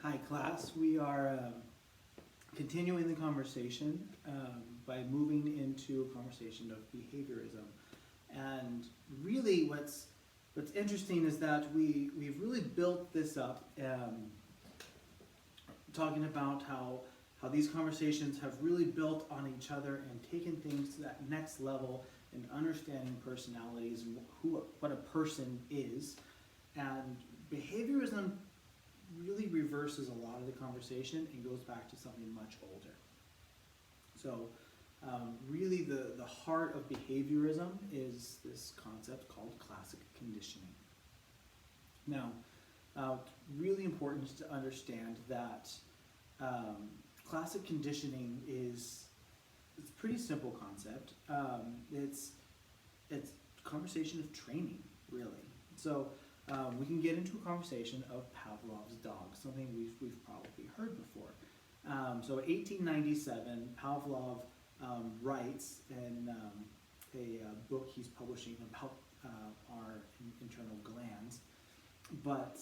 Hi class, we are continuing the conversation by moving into a conversation of behaviorism. And really what's interesting is that we've really built this up talking about how these conversations have really built on each other and taken things to that next level in understanding personalities and what a person is. And behaviorism really reverses a lot of the conversation and goes back to something much older. So really the heart of behaviorism is this concept called classic conditioning. Now, really important to understand that classic conditioning it's a pretty simple concept. It's a conversation of training, really. So we can get into a conversation of Pavlov's dog, something we've probably heard before. So 1897, Pavlov writes in a book he's publishing about our internal glands. But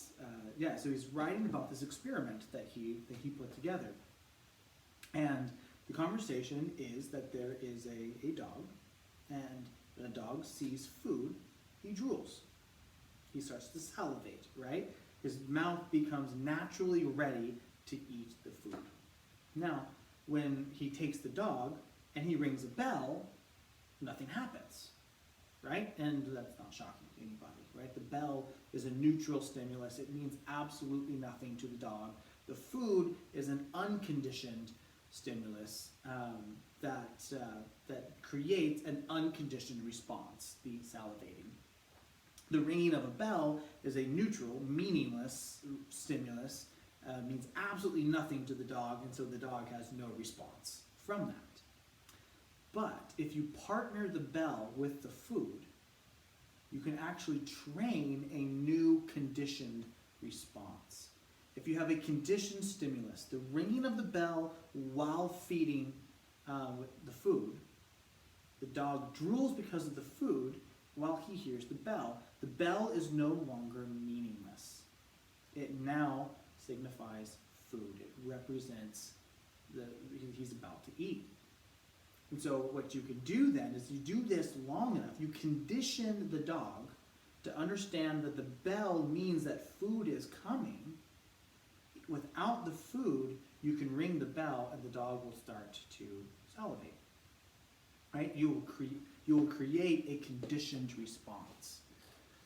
yeah, so he's writing about this experiment that he put together. And the conversation is that there is a dog, and when a dog sees food, he drools. He starts to salivate, right? His mouth becomes naturally ready to eat the food. Now, when he takes the dog and he rings a bell, nothing happens, right? And that's not shocking to anybody, right? The bell is a neutral stimulus. It means absolutely nothing to the dog. The food is an unconditioned stimulus that creates an unconditioned response, the salivating. The ringing of a bell is a neutral, meaningless stimulus, means absolutely nothing to the dog, and so the dog has no response from that. But if you partner the bell with the food, you can actually train a new conditioned response. If you have a conditioned stimulus, the ringing of the bell while feeding the food, the dog drools because of the food while he hears the bell. The bell is no longer meaningless. It now signifies food. It represents he's about to eat. And so what you can do then is you do this long enough, you condition the dog to understand that the bell means that food is coming. Without the food, you can ring the bell and the dog will start to salivate. Right? You will create a conditioned response.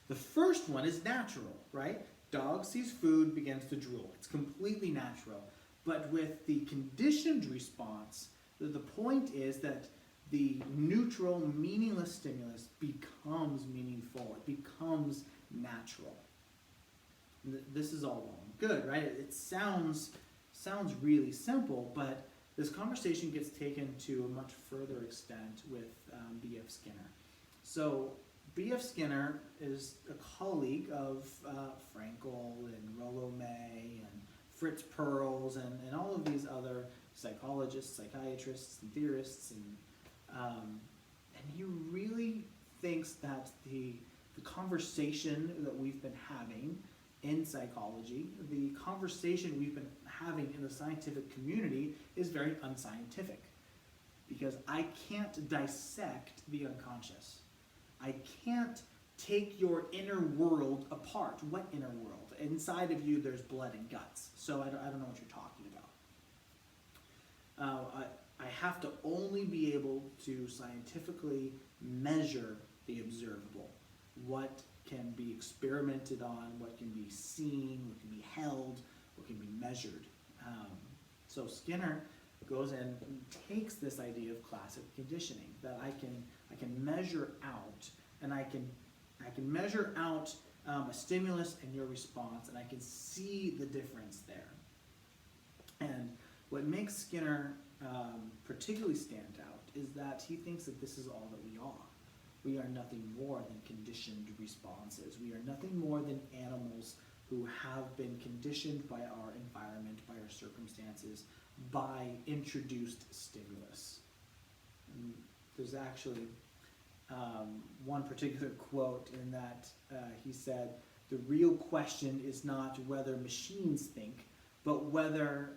The first one is natural, right? Dog sees food, begins to drool. It's completely natural. But with the conditioned response, the point is that the neutral, meaningless stimulus becomes meaningful. It becomes natural. This is all well and good, right? It sounds really simple, but this conversation gets taken to a much further extent with B.F. Skinner. So B.F. Skinner is a colleague of Frankl and Rollo May and Fritz Perls and all of these other psychologists, psychiatrists, and theorists, and he really thinks that the conversation that we've been having in psychology, the conversation we've been having in the scientific community is very unscientific, because I can't dissect the unconscious. I can't take your inner world apart. What inner world? Inside of you there's blood and guts, so I don't know what you're talking about. I have to only be able to scientifically measure the observable. What can be experimented on, what can be seen, what can be held, what can be measured. So Skinner goes in and takes this idea of classic conditioning, that I can measure out, and I can measure out a stimulus and your response, and I can see the difference there. And what makes Skinner particularly stand out is that he thinks that this is all that we are. We are nothing more than conditioned responses. We are nothing more than animals who have been conditioned by our environment, by our circumstances, by introduced stimulus. And there's actually one particular quote in that he said, "The real question is not whether machines think, but whether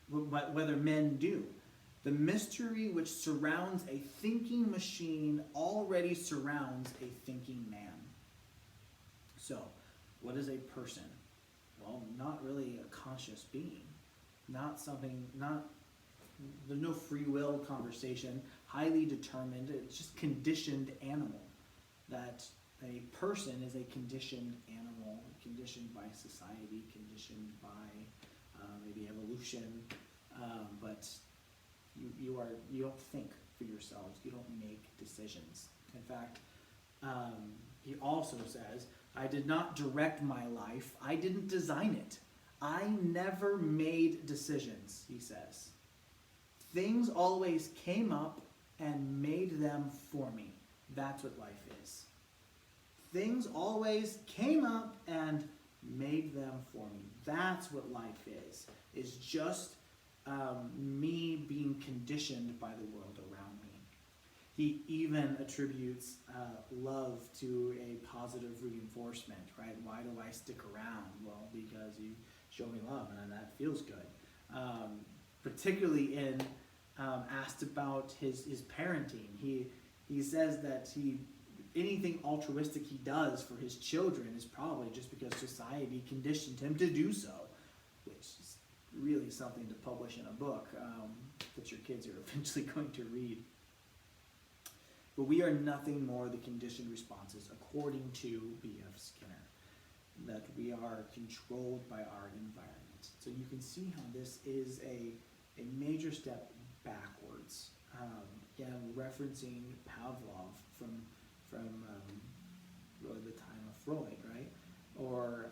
men do. The mystery which surrounds a thinking machine already surrounds a thinking man. So, what is a person? Well, not really a conscious being. There's no free will conversation, highly determined, it's just conditioned animal. That a person is a conditioned animal, conditioned by society, conditioned by maybe evolution, but you don't think for yourselves, you don't make decisions. In fact, he also says, I did not direct my life, I didn't design it. I never made decisions, he says. Things always came up and made them for me. That's what life is. Things always came up and made them for me. That's what life is just me being conditioned by the world around me. He even attributes love to a positive reinforcement, right? Why do I stick around? Well, because you show me love and that feels good. Particularly in asked about his parenting. He says that anything altruistic he does for his children is probably just because society conditioned him to do so, which is really something to publish in a book that your kids are eventually going to read. But we are nothing more than conditioned responses, according to B.F. Skinner, that we are controlled by our environment. So you can see how this is a major step backwards. Again, referencing Pavlov from really the time of Freud, right? Or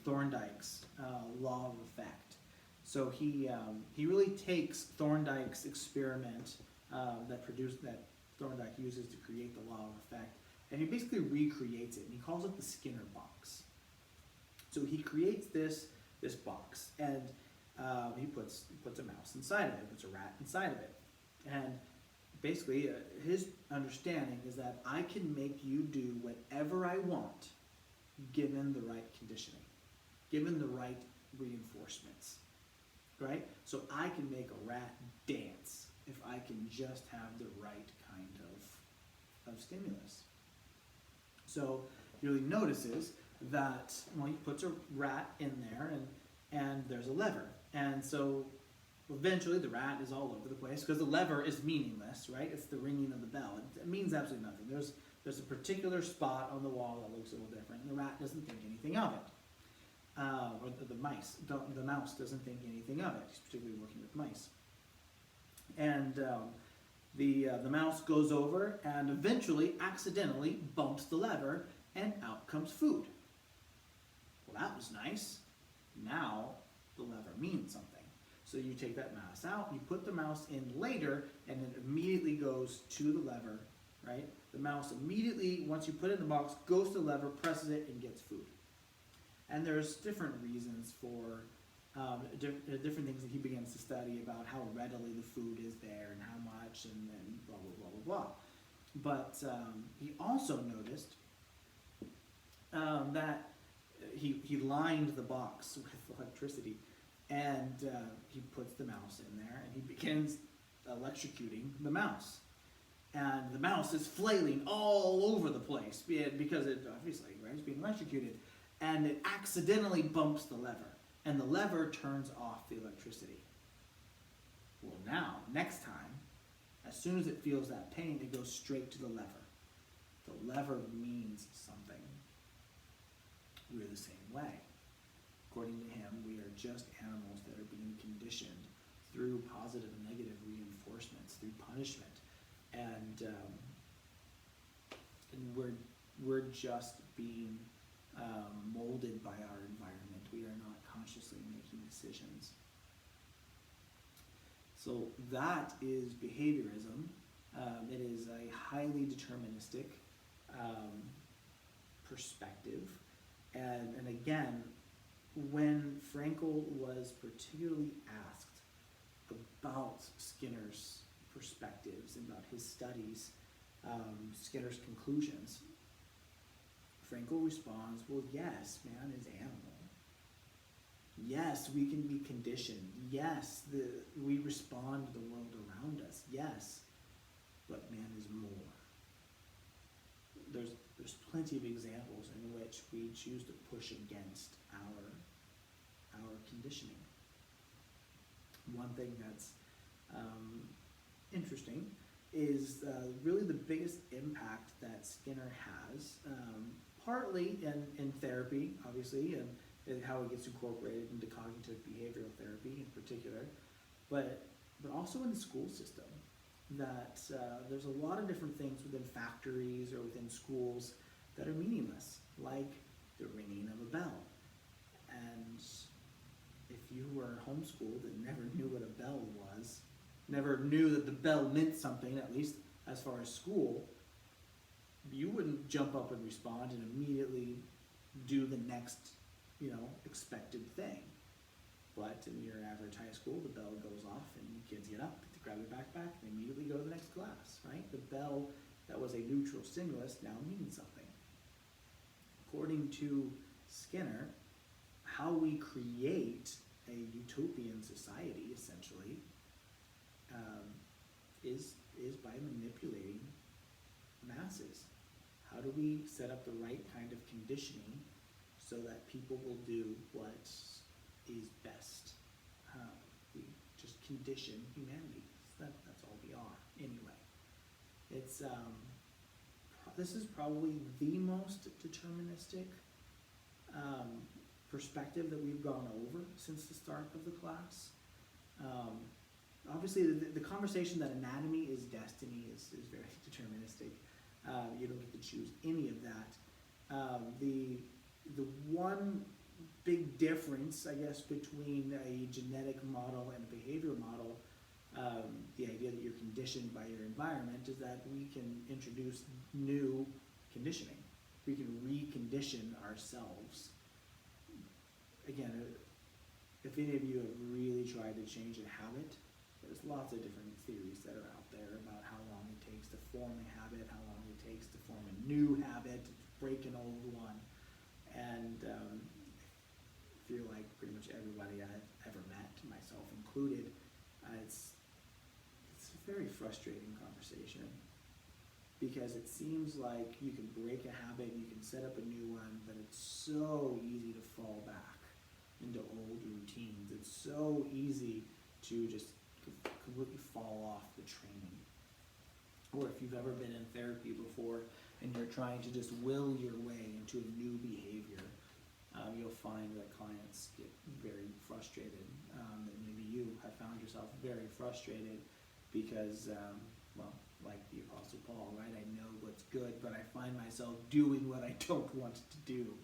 Thorndike's law of effect. So he really takes Thorndike's experiment that Thorndike uses to create the law of effect, and he basically recreates it, and he calls it the Skinner box. So he creates this box, and he puts a mouse inside of it, puts a rat inside of it, and basically his understanding is that I can make you do whatever I want, given the right conditioning, given the right reinforcements, right? So I can make a rat dance if I can just have the right kind of stimulus. So he really notices that, well, he puts a rat in there and there's a lever. And so eventually the rat is all over the place because the lever is meaningless, right? It's the ringing of the bell. It means absolutely nothing. There's a particular spot on the wall that looks a little different, and the rat doesn't think anything of it. Or the mouse doesn't think anything of it. He's particularly working with mice. And the mouse goes over and eventually accidentally bumps the lever, and out comes food. Well, that was nice. Now the lever means something. So you take that mouse out, you put the mouse in later, and it immediately goes to the lever, right? The mouse immediately, once you put it in the box, goes to the lever, presses it, and gets food. And there's different reasons for different things that he begins to study about how readily the food is there and how much and blah, blah, blah, blah, blah. But he also noticed that he lined the box with electricity, and he puts the mouse in there and he begins electrocuting the mouse. And the mouse is flailing all over the place because it obviously, right, it's being electrocuted. And it accidentally bumps the lever, and the lever turns off the electricity. Well, now, next time, as soon as it feels that pain, it goes straight to the lever. The lever means something. We're the same way. According to him, we are just animals that are being conditioned through positive and negative reinforcements, through punishment. And we're just being molded by our environment. We are not consciously making decisions. So that is behaviorism. It is a highly deterministic perspective. And again, when Frankl was particularly asked about Skinner's perspectives and about his studies, Skinner's conclusions, Frankl responds, well, yes, man is animal. yes, we can be conditioned. Yes, we respond to the world around us. Yes, but man is more. There's plenty of examples in which we choose to push against our conditioning. One thing that's interesting is really the biggest impact that Skinner has, partly in therapy, obviously, and how it gets incorporated into cognitive behavioral therapy in particular, but also in the school system. That there's a lot of different things within factories or within schools that are meaningless, like the ringing of a bell. And if you were homeschooled and never knew what a bell was, never knew that the bell meant something, at least as far as school, you wouldn't jump up and respond and immediately do the next, expected thing. But in your average high school, the bell goes off and kids get up, grab their backpack, and immediately go to the next class, right? The bell that was a neutral stimulus now means something. According to Skinner, how we create a utopian society, essentially, is by manipulating masses. How do we set up the right kind of conditioning so that people will do what is best? We just condition humanity. That's all we are, anyway. It's this is probably the most deterministic perspective that we've gone over since the start of the class. Obviously, the conversation that anatomy is destiny is very deterministic. You don't get to choose any of that. The one big difference, I guess, between a genetic model and a behavioral model, the idea that you're conditioned by your environment, is that we can introduce new conditioning. We can recondition ourselves. Again, if any of you have really tried to change a habit, there's lots of different theories that are out there about how long it takes to form a habit, how long it takes to form a new habit, to break an old one. And I feel like pretty much everybody I've ever met, myself included, it's a very frustrating conversation, because it seems like you can break a habit, you can set up a new one, but it's so easy to fall back into old routines. It's so easy to just completely fall off the training. Or if you've ever been in therapy before and you're trying to just will your way into a new behavior, you'll find that clients get very frustrated. And maybe you have found yourself very frustrated because, like the Apostle Paul, right? I know what's good, but I find myself doing what I don't want to do.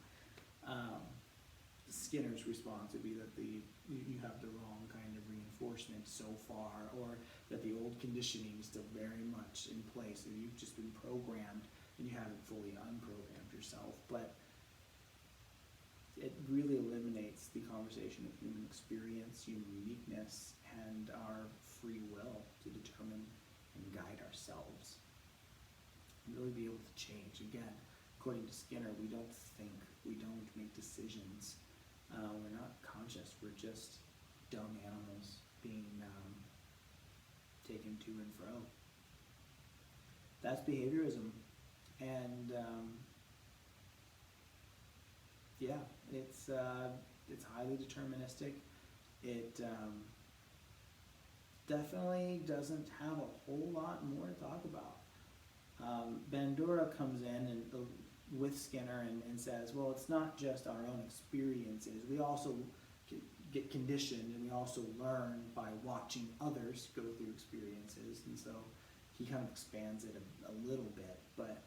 Skinner's response would be that you have the wrong kind of reinforcement so far, or that the old conditioning is still very much in place, and you've just been programmed and you haven't fully unprogrammed yourself. But it really eliminates the conversation of human experience, human uniqueness, and our free will to determine and guide ourselves. And really be able to change. Again, according to Skinner, we don't think, we don't make decisions. We're not conscious, we're just dumb animals being taken to and fro. That's behaviorism. And it's highly deterministic. It definitely doesn't have a whole lot more to talk about. Bandura comes in and with Skinner and says, well, it's not just our own experiences. We also get conditioned, and we also learn by watching others go through experiences. And so he kind of expands it a little bit, but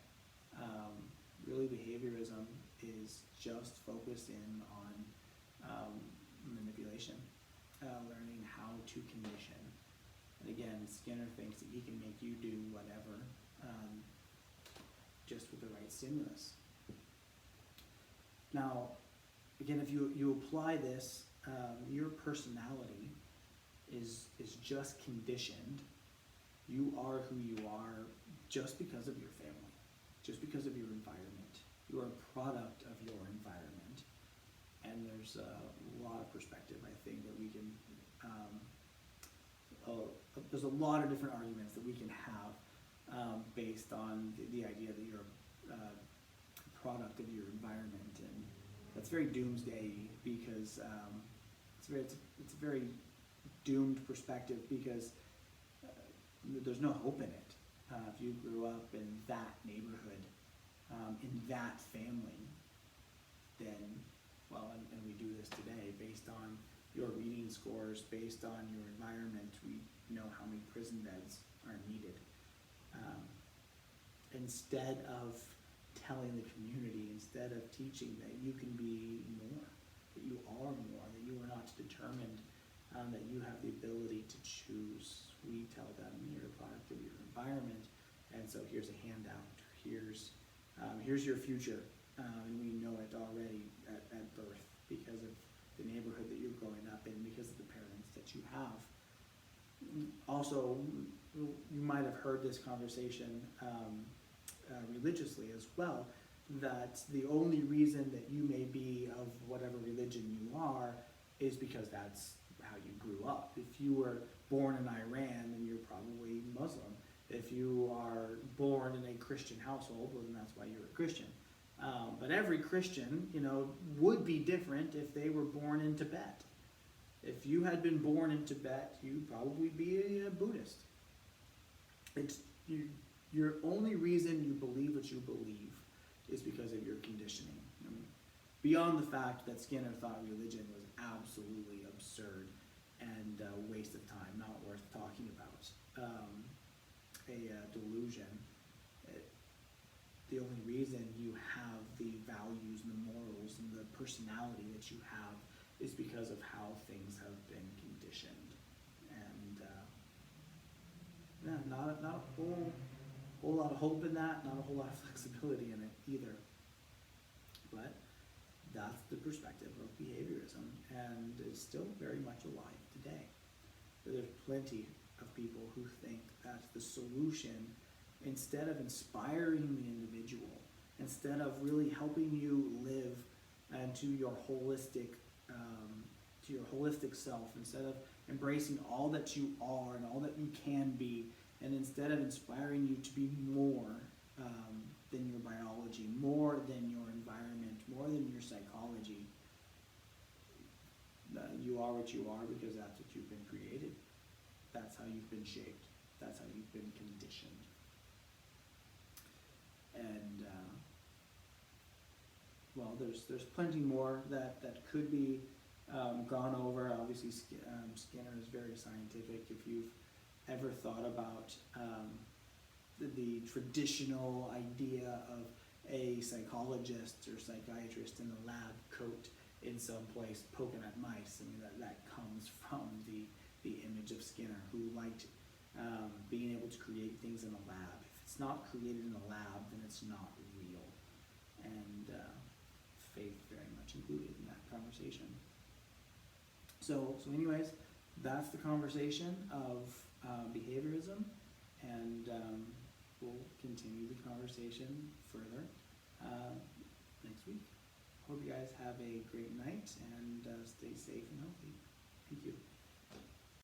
really behaviorism is just focused in on manipulation, learning how to condition. And again, Skinner thinks that he can make you do whatever, just with the right stimulus. Now, again, if you apply this, your personality is just conditioned. You are who you are just because of your family, just because of your environment. You are a product of your environment. And there's lot of perspective, I think, that we can, there's a lot of different arguments that we can have based on the idea that you're a product of your environment, and that's very doomsday because it's a very doomed perspective because there's no hope in it. If you grew up in that neighborhood, in that family, then, well, and we do this today based on your reading scores, based on your environment, we know how many prison beds are needed. Instead of telling the community, instead of teaching that you can be more, that you are more, that you are not determined, that you have the ability to choose, we tell them you're a product of your environment, and so here's a handout, here's your future, and we know it already at birth because of the neighborhood that you're growing up in, because of the parents that you have. Also, you might have heard this conversation religiously as well, that the only reason that you may be of whatever religion you are is because that's how you grew up. If you were born in Iran, then you're probably Muslim. If you are born in a Christian household, well, then that's why you're a Christian. But every Christian, would be different if they were born in Tibet. If you had been born in Tibet, you'd probably be a Buddhist. Your only reason you believe what you believe is because of your conditioning. Beyond the fact that Skinner thought religion was absolutely absurd and a waste of time, not worth talking about, a delusion. The only reason you have the values and the morals and the personality that you have is because of how things have been conditioned. And not a whole lot of hope in that, not a whole lot of flexibility in it either. But that's the perspective of behaviorism, and it's still very much alive today. There's plenty of people who think that the solution, instead of inspiring the individual, instead of really helping you live into your holistic self, instead of embracing all that you are and all that you can be, and instead of inspiring you to be more than your biology, more than your environment, more than your psychology, you are what you are because that's what you've been created. That's how you've been shaped. That's how you've been conditioned. And well, there's plenty more that could be gone over. Obviously, Skinner is very scientific. If you've ever thought about the traditional idea of a psychologist or psychiatrist in a lab coat in some place poking at mice, I mean, that comes from the image of Skinner, who liked being able to create things in a lab. If it's not created in a lab, then it's not real. And faith very much included in that conversation. So anyways, that's the conversation of behaviorism, and we'll continue the conversation further next week. Hope you guys have a great night and stay safe and healthy. Thank you.